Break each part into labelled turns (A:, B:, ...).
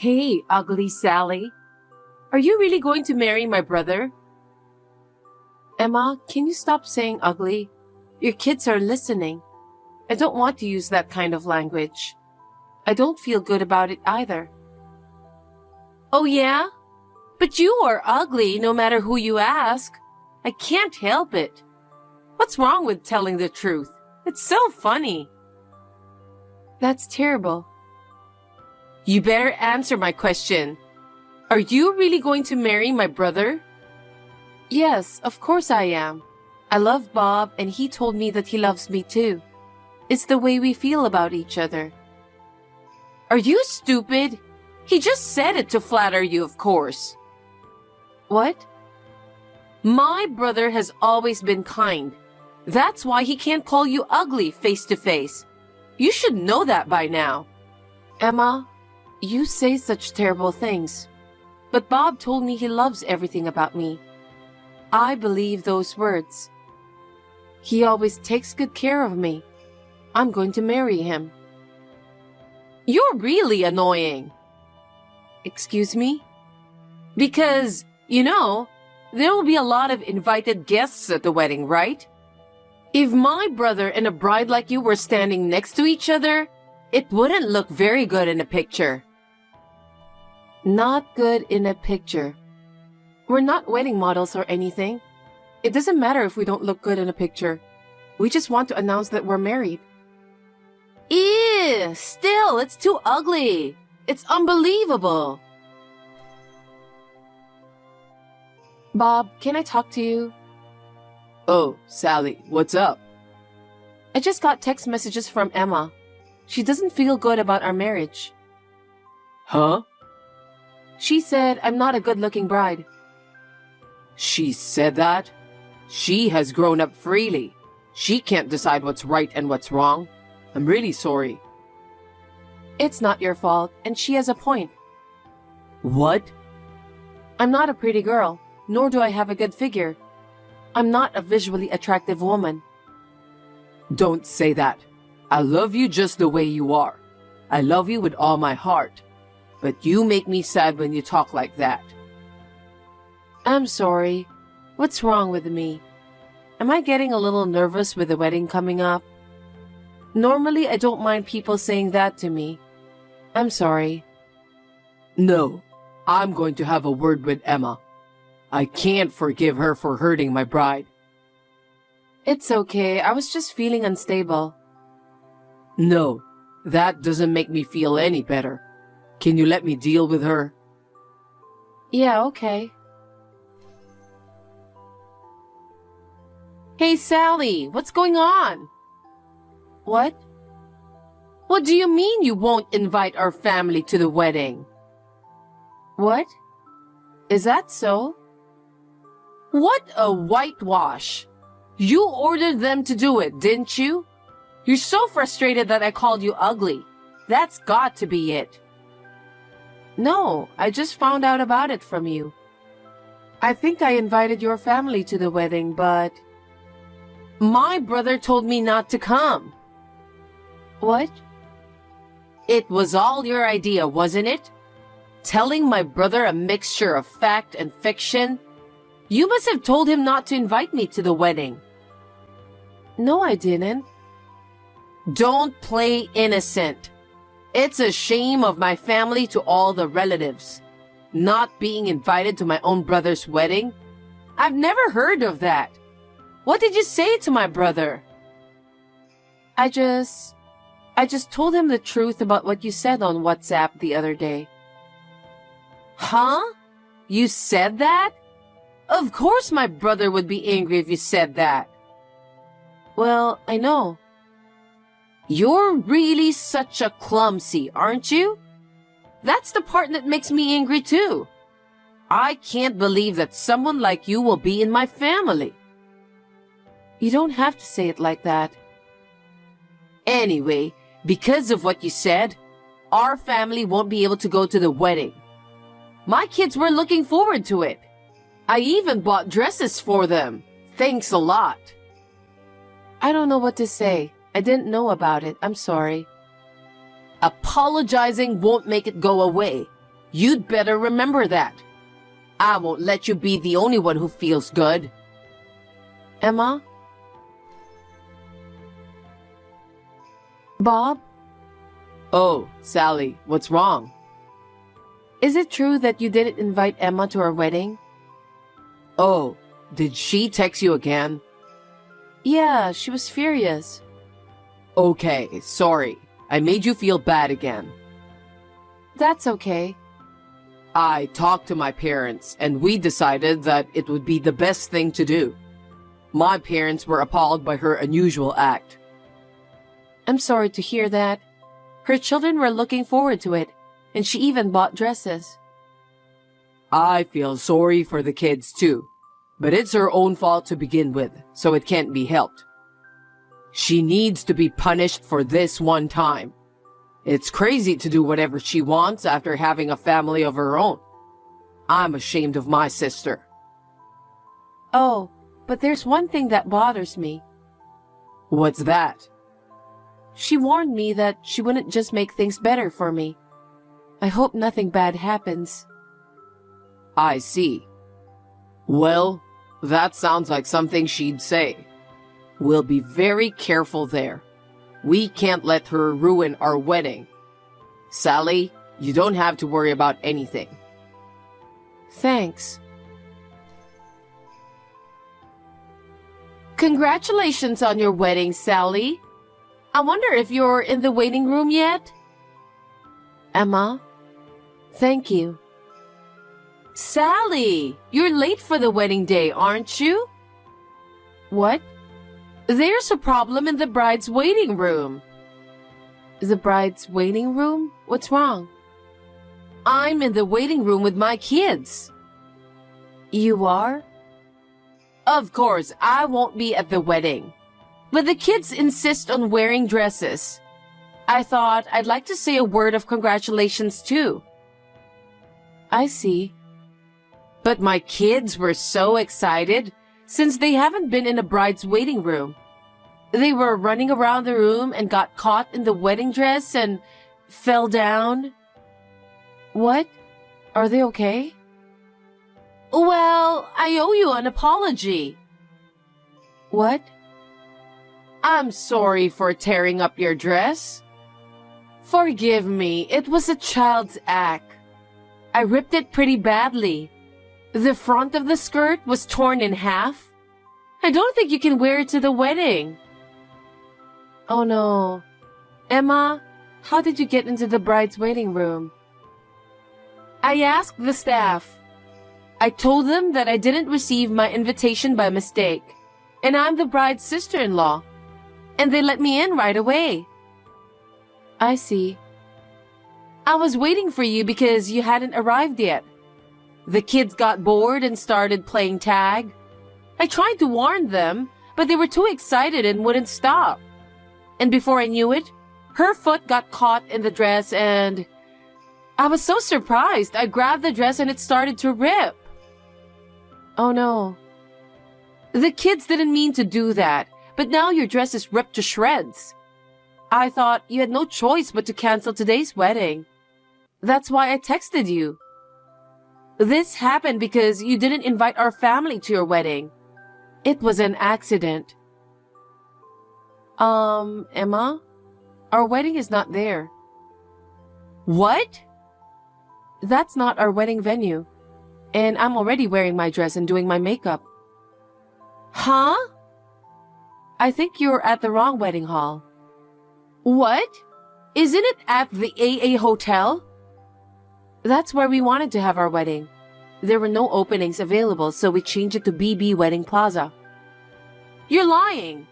A: Hey, ugly Sally. Are you really going to marry my brother? Emma, can you stop saying ugly? Your kids are listening. I don't want to use that kind of language. I don't feel good about it either. Oh yeah? But you are ugly no matter who you ask. I can't help it. What's wrong with telling the truth? It's so funny. That's terrible. You better answer my question. Are you really going to marry my brother? Yes, of course I am. I love Bob and he told me that he loves me too. It's the way we feel about each other. Are you stupid? He just said it to flatter you, of course. What? My brother has always been kind. That's why he can't call you ugly face to face. You should know that by now. Emma, you say such terrible things. But Bob told me he loves everything about me. I believe those words. He always takes good care of me. I'm going to marry him. You're really annoying. Excuse me? Because, there will be a lot of invited guests at the wedding, right? If my brother and a bride like you were standing next to each other, it wouldn't look very good in a picture. Not good in a picture. We're not wedding models or anything. It doesn't matter if we don't look good in a picture. We just want to announce that we're married. Ew! Still, it's too ugly. It's unbelievable. Bob, can I talk to you?
B: Oh, Sally, what's up?
A: I just got text messages from Emma. She doesn't feel good about our marriage.
B: Huh?
A: She said I'm not a good-looking bride.
B: She said that? She has grown up freely. She can't decide what's right and what's wrong. I'm really sorry.
A: It's not your fault, and she has a point.
B: What?
A: I'm not a pretty girl, nor do I have a good figure. I'm not a visually attractive woman.
B: Don't say that. I love you just the way you are. I love you with all my heart. But you make me sad when you talk like that.
A: I'm sorry. What's wrong with me? Am I getting a little nervous with the wedding coming up? Normally, I don't mind people saying that to me. I'm sorry.
B: No, I'm going to have a word with Emma. I can't forgive her for hurting my bride.
A: It's okay. I was just feeling unstable.
B: No, that doesn't make me feel any better. Can you let me deal with her?
A: Yeah, okay. Hey, Sally, what's going on? What? What do you mean you won't invite our family to the wedding? What? Is that so? What a whitewash! You ordered them to do it, didn't you? You're so frustrated that I called you ugly. That's got to be it. No, I just found out about it from you. I think I invited your family to the wedding, but... My brother told me not to come. What? It was all your idea, wasn't it? Telling my brother a mixture of fact and fiction? You must have told him not to invite me to the wedding. No, I didn't. Don't play innocent. It's a shame of my family to all the relatives. Not being invited to my own brother's wedding? I've never heard of that. What did you say to my brother? I just told him the truth about what you said on WhatsApp the other day. Huh? You said that? Of course my brother would be angry if you said that. Well, I know. You're really such a clumsy, aren't you? That's the part that makes me angry too. I can't believe that someone like you will be in my family. You don't have to say it like that. Anyway, because of what you said, our family won't be able to go to the wedding. My kids were looking forward to it. I even bought dresses for them. Thanks a lot. I don't know what to say. I didn't know about it. I'm sorry. Apologizing won't make it go away. You'd better remember that. I won't let you be the only one who feels good. Emma? Bob?
B: Oh, Sally, what's wrong?
A: Is it true that you didn't invite Emma to our wedding?
B: Oh, did she text you again?
A: Yeah, she was furious.
B: Okay, sorry. I made you feel bad again.
A: That's okay.
B: I talked to my parents, and we decided that it would be the best thing to do. My parents were appalled by her unusual act.
A: I'm sorry to hear that. Her children were looking forward to it, and she even bought dresses.
B: I feel sorry for the kids too, but it's her own fault to begin with, so it can't be helped. She needs to be punished for this one time. It's crazy to do whatever she wants after having a family of her own. I'm ashamed of my sister.
A: Oh, but there's one thing that bothers me.
B: What's that?
A: She warned me that she wouldn't just make things better for me. I hope nothing bad happens.
B: I see. Well, that sounds like something she'd say. We'll be very careful there. We can't let her ruin our wedding. Sally, you don't have to worry about anything.
A: Thanks. Congratulations on your wedding, Sally. I wonder if you're in the waiting room yet? Emma? Thank you. Sally, you're late for the wedding day, aren't you? What? There's a problem in the bride's waiting room. The bride's waiting room? What's wrong? I'm in the waiting room with my kids. You are? Of course, I won't be at the wedding. But the kids insist on wearing dresses. I thought I'd like to say a word of congratulations too. I see. But my kids were so excited since they haven't been in a bride's waiting room. They were running around the room and got caught in the wedding dress and fell down. What? Are they okay? Well, I owe you an apology. What? I'm sorry for tearing up your dress. Forgive me, it was a child's act. I ripped it pretty badly. The front of the skirt was torn in half. I don't think you can wear it to the wedding. Oh no. Emma, how did you get into the bride's waiting room? I asked the staff. I told them that I didn't receive my invitation by mistake, and I'm the bride's sister-in-law, and they let me in right away. I see. I was waiting for you because you hadn't arrived yet. The kids got bored and started playing tag. I tried to warn them, but they were too excited and wouldn't stop. And before I knew it, her foot got caught in the dress and I was so surprised. I grabbed the dress and it started to rip. Oh no. The kids didn't mean to do that, but now your dress is ripped to shreds. I thought you had no choice but to cancel today's wedding. That's why I texted you. This happened because you didn't invite our family to your wedding. It was an accident. Emma? Our wedding is not there. What? That's not our wedding venue. And I'm already wearing my dress and doing my makeup. Huh? I think you're at the wrong wedding hall. What? Isn't it at the AA Hotel? That's where we wanted to have our wedding. There were no openings available, so we changed it to BB Wedding Plaza. You're lying!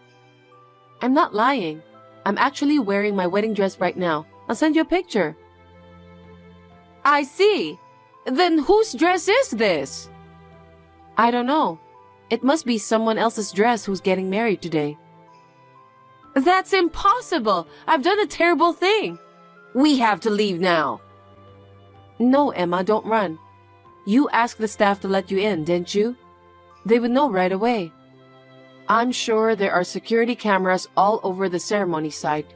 A: I'm not lying. I'm actually wearing my wedding dress right now. I'll send you a picture. I see. Then whose dress is this? I don't know. It must be someone else's dress who's getting married today. That's impossible! I've done a terrible thing. We have to leave now. No, Emma, don't run. You asked the staff to let you in, didn't you? They would know right away. I'm sure there are security cameras all over the ceremony site.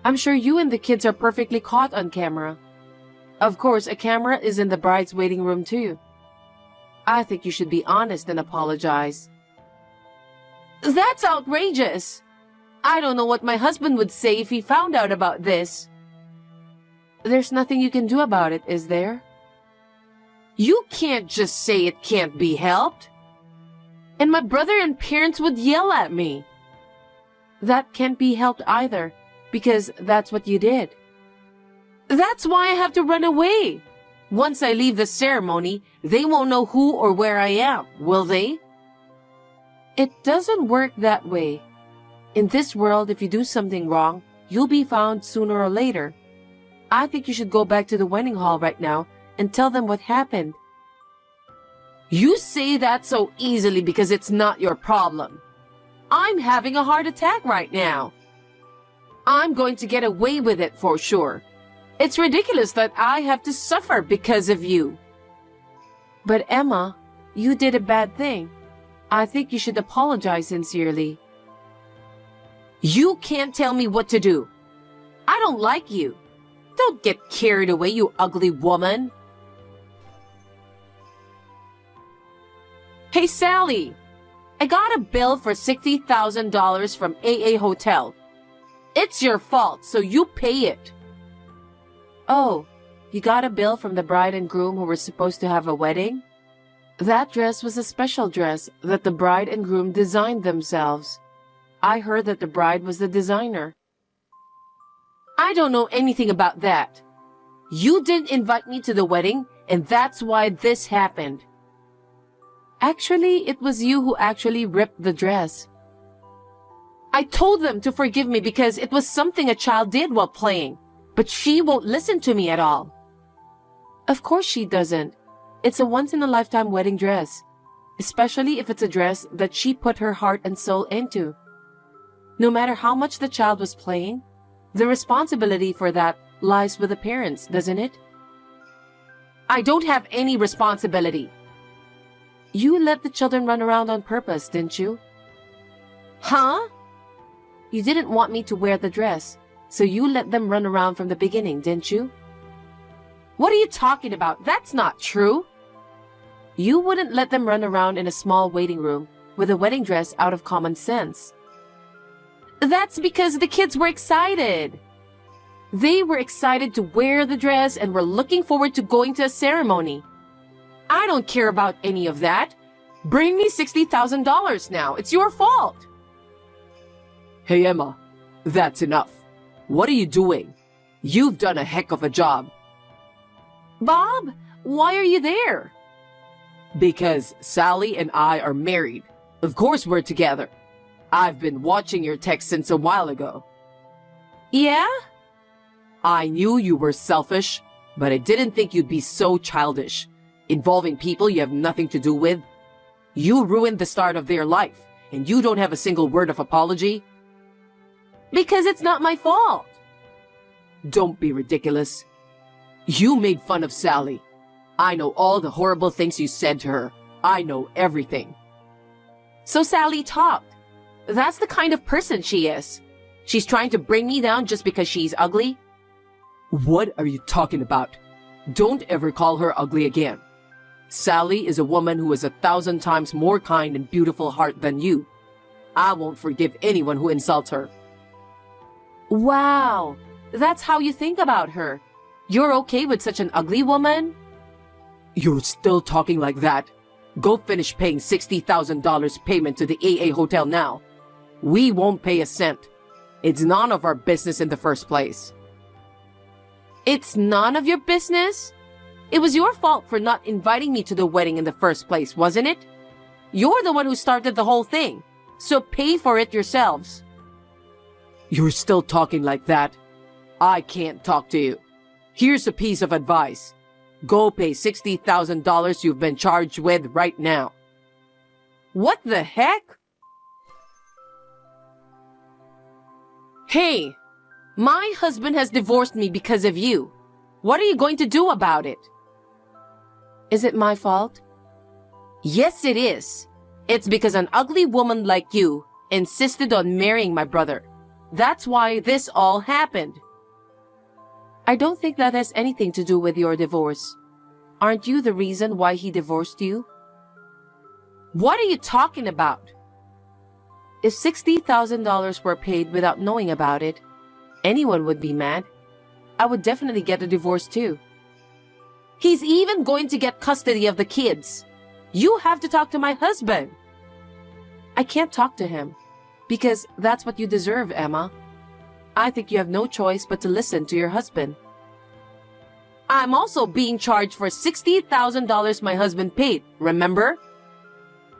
A: I'm sure you and the kids are perfectly caught on camera. Of course, a camera is in the bride's waiting room too. I think you should be honest and apologize. That's outrageous! I don't know what my husband would say if he found out about this. There's nothing you can do about it, is there? You can't just say it can't be helped. And my brother and parents would yell at me. That can't be helped either, because that's what you did. That's why I have to run away. Once I leave the ceremony, they won't know who or where I am, will they? It doesn't work that way. In this world, if you do something wrong, you'll be found sooner or later. I think you should go back to the wedding hall right now and tell them what happened. You say that so easily because it's not your problem. I'm having a heart attack right now. I'm going to get away with it for sure. It's ridiculous that I have to suffer because of you. But Emma, you did a bad thing. I think you should apologize sincerely. You can't tell me what to do. I don't like you. Don't get carried away, you ugly woman. Hey, Sally. I got a bill for $60,000 from AA Hotel. It's your fault, so you pay it. Oh, you got a bill from the bride and groom who were supposed to have a wedding? That dress was a special dress that the bride and groom designed themselves. I heard that the bride was the designer. I don't know anything about that. You didn't invite me to the wedding, and that's why this happened. Actually, it was you who actually ripped the dress. I told them to forgive me because it was something a child did while playing, but she won't listen to me at all. Of course she doesn't. It's a once-in-a-lifetime wedding dress, especially if it's a dress that she put her heart and soul into. No matter how much the child was playing, the responsibility for that lies with the parents, doesn't it? I don't have any responsibility. You let the children run around on purpose, didn't you? Huh? You didn't want me to wear the dress, so you let them run around from the beginning, didn't you? What are you talking about? That's not true. You wouldn't let them run around in a small waiting room with a wedding dress out of common sense. That's because the kids were excited. They were excited to wear the dress and were looking forward to going to a ceremony. I don't care about any of that. Bring me $60,000 now. It's your fault.
B: Hey, Emma, that's enough. What are you doing? You've done a heck of a job.
A: Bob, why are you there?
B: Because Sally and I are married. Of course we're together. I've been watching your text since a while ago.
A: Yeah?
B: I knew you were selfish, but I didn't think you'd be so childish, involving people you have nothing to do with. You ruined the start of their life, and you don't have a single word of apology.
A: Because it's not my fault.
B: Don't be ridiculous. You made fun of Sally. I know all the horrible things you said to her. I know everything.
A: So Sally talked. That's the kind of person she is. She's trying to bring me down just because she's ugly.
B: What are you talking about? Don't ever call her ugly again. Sally is a woman who has 1,000 times more kind and beautiful heart than you. I won't forgive anyone who insults her.
A: Wow, that's how you think about her. You're okay with such an ugly woman?
B: You're still talking like that. Go finish paying $60,000 payment to the AA Hotel now. We won't pay a cent. It's none of our business in the first place.
A: It's none of your business? It was your fault for not inviting me to the wedding in the first place, wasn't it? You're the one who started the whole thing, so pay for it yourselves.
B: You're still talking like that. I can't talk to you. Here's a piece of advice. Go pay $60,000 you've been charged with right now.
A: What the heck? Hey, my husband has divorced me because of you. What are you going to do about it? Is it my fault? Yes, it is. It's because an ugly woman like you insisted on marrying my brother. That's why this all happened. I don't think that has anything to do with your divorce. Aren't you the reason why he divorced you? What are you talking about? If $60,000 were paid without knowing about it, anyone would be mad. I would definitely get a divorce too. He's even going to get custody of the kids. You have to talk to my husband. I can't talk to him because that's what you deserve, Emma. I think you have no choice but to listen to your husband. I'm also being charged for $60,000 my husband paid, remember?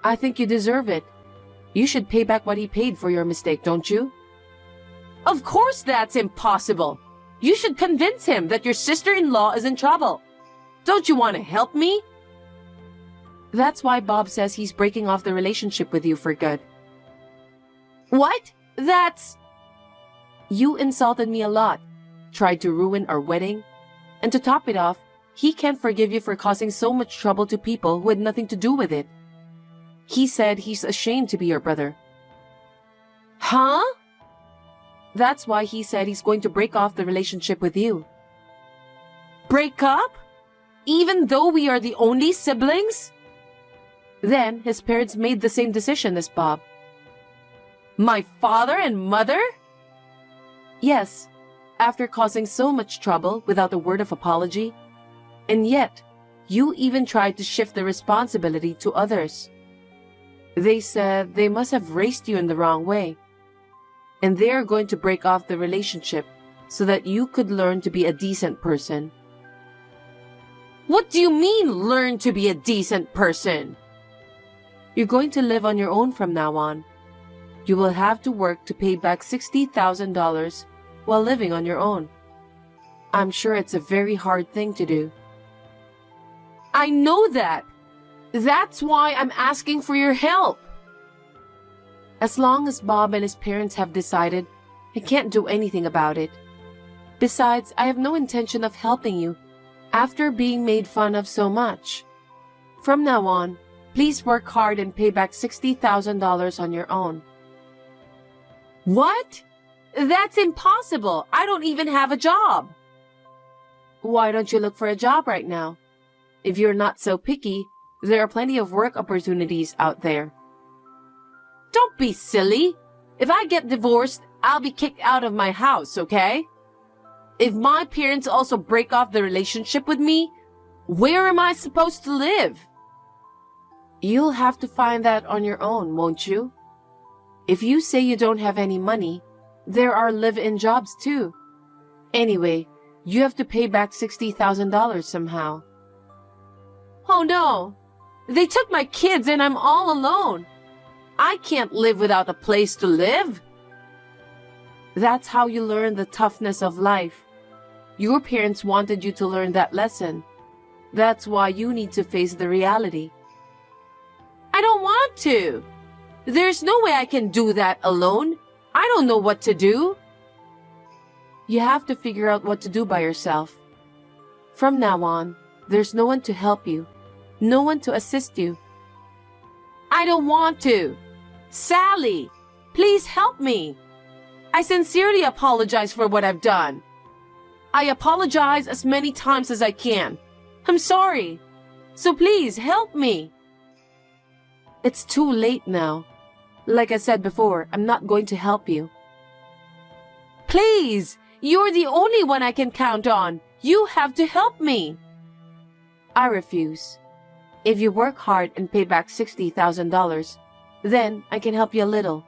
A: I think you deserve it. You should pay back what he paid for your mistake, don't you? Of course that's impossible. You should convince him that your sister-in-law is in trouble. Don't you want to help me? That's why Bob says he's breaking off the relationship with you for good. What? You insulted me a lot, tried to ruin our wedding, and to top it off, he can't forgive you for causing so much trouble to people who had nothing to do with it. He said he's ashamed to be your brother. Huh? That's why he said he's going to break off the relationship with you. Break up? Even though we are the only siblings? Then his parents made the same decision as Bob. My father and mother? Yes, after causing so much trouble without a word of apology. And yet, you even tried to shift the responsibility to others. They said they must have raised you in the wrong way. And they are going to break off the relationship so that you could learn to be a decent person. What do you mean, learn to be a decent person? You're going to live on your own from now on. You will have to work to pay back $60,000 while living on your own. I'm sure it's a very hard thing to do. I know that. That's why I'm asking for your help. As long as Bob and his parents have decided, I can't do anything about it. Besides, I have no intention of helping you after being made fun of so much. From now on, please work hard and pay back $60,000 on your own. What? That's impossible. I don't even have a job. Why don't you look for a job right now? If you're not so picky, there are plenty of work opportunities out there. Don't be silly. If I get divorced, I'll be kicked out of my house, okay? If my parents also break off the relationship with me, where am I supposed to live? You'll have to find that on your own, won't you? If you say you don't have any money, there are live-in jobs too. Anyway, you have to pay back $60,000 somehow. Oh no! They took my kids and I'm all alone. I can't live without a place to live. That's how you learn the toughness of life. Your parents wanted you to learn that lesson. That's why you need to face the reality. I don't want to. There's no way I can do that alone. I don't know what to do. You have to figure out what to do by yourself. From now on, there's no one to help you, no one to assist you. I don't want to. Sally, please help me. I sincerely apologize for what I've done. I apologize as many times as I can. I'm sorry. So please help me. It's too late now. Like I said before, I'm not going to help you. Please, you're the only one I can count on. You have to help me. I refuse. If you work hard and pay back $60,000, then I can help you a little.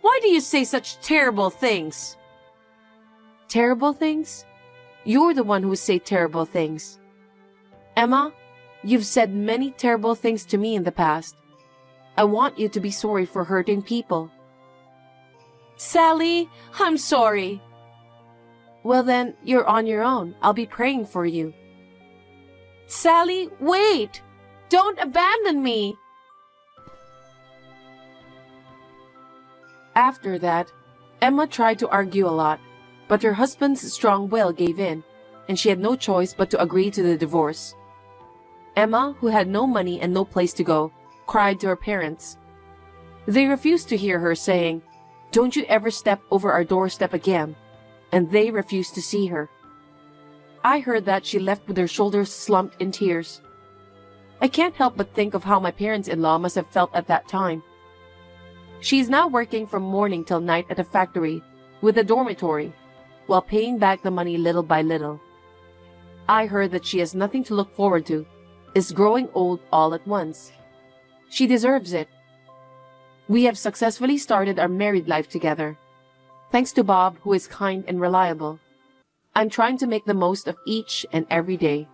A: Why do you say such terrible things? Terrible things? You're the one who say terrible things. Emma, you've said many terrible things to me in the past. I want you to be sorry for hurting people. Sally, I'm sorry. Well then, you're on your own. I'll be praying for you. Sally, wait! Don't abandon me! After that, Emma tried to argue a lot, but her husband's strong will gave in, and she had no choice but to agree to the divorce. Emma, who had no money and no place to go, cried to her parents. They refused to hear her saying, "Don't you ever step over our doorstep again," and they refused to see her. I heard that she left with her shoulders slumped in tears. I can't help but think of how my parents-in-law must have felt at that time. She is now working from morning till night at a factory with a dormitory, while paying back the money little by little. I heard that she has nothing to look forward to, is growing old all at once. She deserves it. We have successfully started our married life together, thanks to Bob, who is kind and reliable. I'm trying to make the most of each and every day.